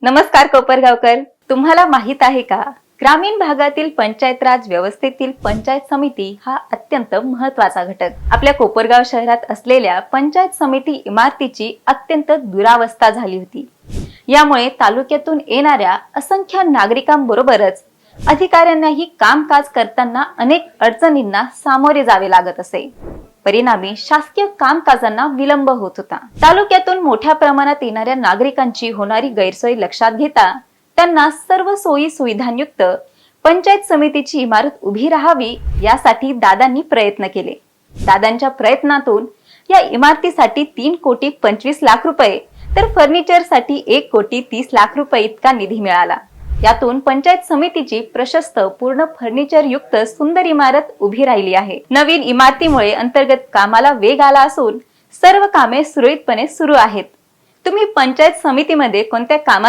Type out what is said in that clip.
नमस्कार कोपरगावकर. तुम्हाला माहित आहे का, ग्रामीण भागातील पंचायत राज व्यवस्थेतील पंचायत समिती हा अत्यंत महत्त्वाचा घटक. आपल्या कोपरगाव शहरात असलेल्या पंचायत समिती इमारतीची अत्यंत दुरावस्था झाली होती. यामुळे तालुक्यातून येणाऱ्या असंख्य नागरिकांबरोबरच अधिकाऱ्यांनाही कामकाज करताना अनेक अडचणींना सामोरे जावे लागत असे. परिणामी शासकीय कामकाजांना विलंब होत होता. तालुक्यातून मोठ्या प्रमाणात येणाऱ्या नागरिकांची होणारी गैरसोय लक्षात घेता त्यांना सर्व सोयी सुविधांयुक्त पंचायत समितीची इमारत उभी राहावी यासाठी दादांनी प्रयत्न केले. दादांच्या प्रयत्नातून या इमारतीसाठी 3,25,00,000 रुपये तर फर्निचरसाठी 1,30,00,000 रुपये इतका निधी मिळाला. यातून पंचायत समितीची प्रशस्त पूर्ण फर्निचर युक्त सुंदर इमारत उभी राहिली आहे. नवीन इमारतीमुळे अंतर्गत कामाला वेग आला असून सर्व कामे सुरळीतपणे सुरू आहेत. तुम्ही पंचायत समितीमध्ये कोणत्या कामात